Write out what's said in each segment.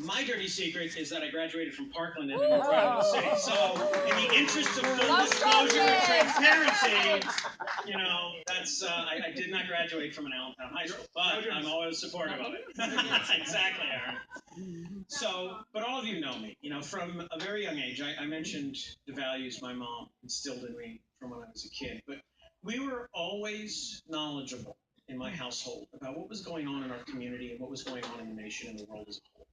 My dirty secret is that I graduated from Parkland and moved around the city. So, in the interest of full disclosure and transparency, that's I did not graduate from an Allentown high school, but I'm always supportive of it. Exactly, Aaron. So, but all of you know me. From a very young age, I mentioned the values my mom instilled in me from when I was a kid. But we were always knowledgeable in my household about what was going on in our community and what was going on in the nation and the world as a whole.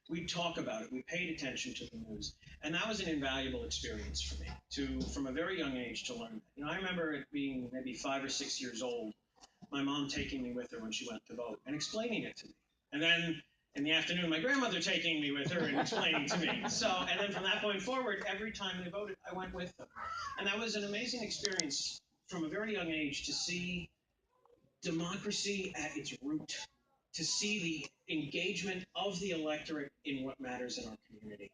We'd talk about it. We paid attention to the news, and that was an invaluable experience for me from a very young age, to learn. I remember it being maybe 5 or 6 years old, my mom taking me with her when she went to vote and explaining it to me, and then in the afternoon, my grandmother taking me with her and explaining to me. And then from that point forward, every time they voted, I went with them, and that was an amazing experience from a very young age to see democracy at its root, to see the engagement of the electorate in what matters in our community.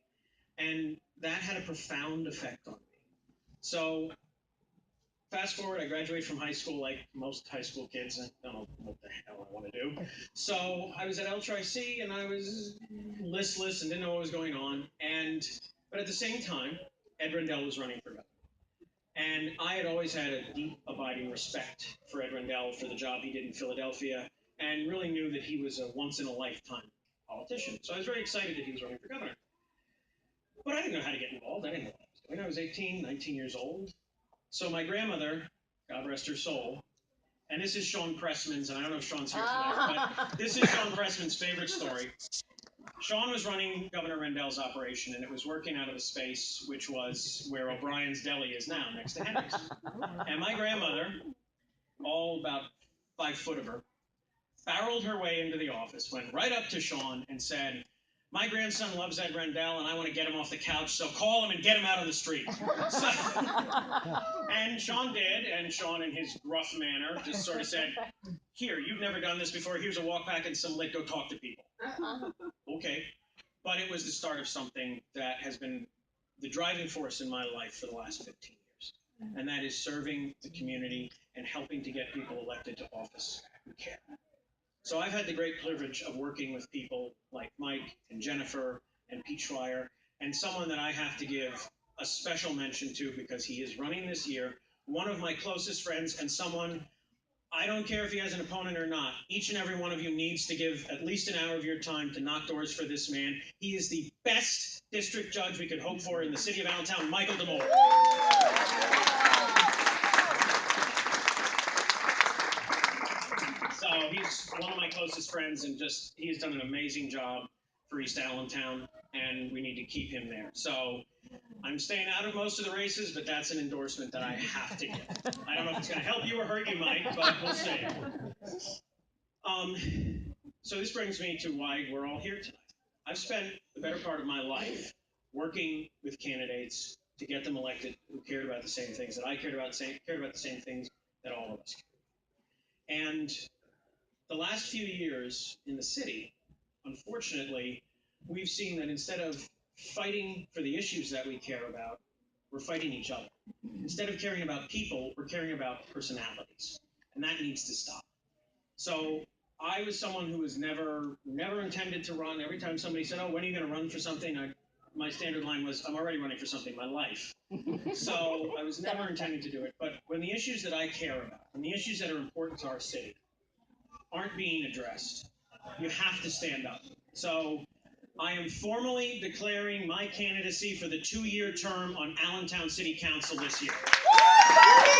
And that had a profound effect on me. So, fast forward, I graduated from high school like most high school kids. I don't know what the hell I want to do. So, I was at LTRIC and I was listless and didn't know what was going on. But at the same time, Ed Rendell was running for governor. And I had always had a deep, abiding respect for Ed Rendell, for the job he did in Philadelphia, and really knew that he was a once-in-a-lifetime politician. So I was very excited that he was running for governor. But I didn't know how to get involved. I didn't know what I was doing. I was 18, 19 years old. So my grandmother, God rest her soul, and this is Sean Pressman's, and I don't know if Sean's here tonight, but this is Sean Pressman's favorite story. Sean was running Governor Rendell's operation, and it was working out of a space which was where O'Brien's Deli is now, next to Henry's. And my grandmother, all about 5 foot of her, barreled her way into the office, went right up to Sean and said, "My grandson loves Ed Rendell, and I want to get him off the couch, so call him and get him out on the street." And Sean did, and Sean, in his gruff manner, just sort of said, "Here, you've never done this before. Here's a walk pack and some lit. Go talk to people." Okay. But it was the start of something that has been the driving force in my life for the last 15 years. And that is serving the community and helping to get people elected to office who care. So I've had the great privilege of working with people like Mike and Jennifer and Pete Schreier, and someone that I have to give a special mention to because he is running this year, one of my closest friends, and someone, I don't care if he has an opponent or not, each and every one of you needs to give at least an hour of your time to knock doors for this man. He is the best district judge we could hope for in the city of Allentown, Michael DeMore. So he's one of my closest friends, and he has done an amazing job for East Allentown, and we need to keep him there. So I'm staying out of most of the races, but that's an endorsement that I have to give. I don't know if it's going to help you or hurt you, Mike, but we'll see. So this brings me to why we're all here tonight. I've spent the better part of my life working with candidates to get them elected who cared about the same things that I cared about, cared about the same things that all of us cared about. And the last few years in the city, unfortunately, we've seen that instead of fighting for the issues that we care about, we're fighting each other. Instead of caring about people, we're caring about personalities. And that needs to stop. So I was someone who was never intended to run. Every time somebody said, "Oh, when are you going to run for something?" my standard line was, "I'm already running for something, my life." So I was never intending to do it. But when the issues that I care about, and the issues that are important to our city, aren't being addressed, you have to stand up. So I am formally declaring my candidacy for the 2-year term on Allentown City Council this year.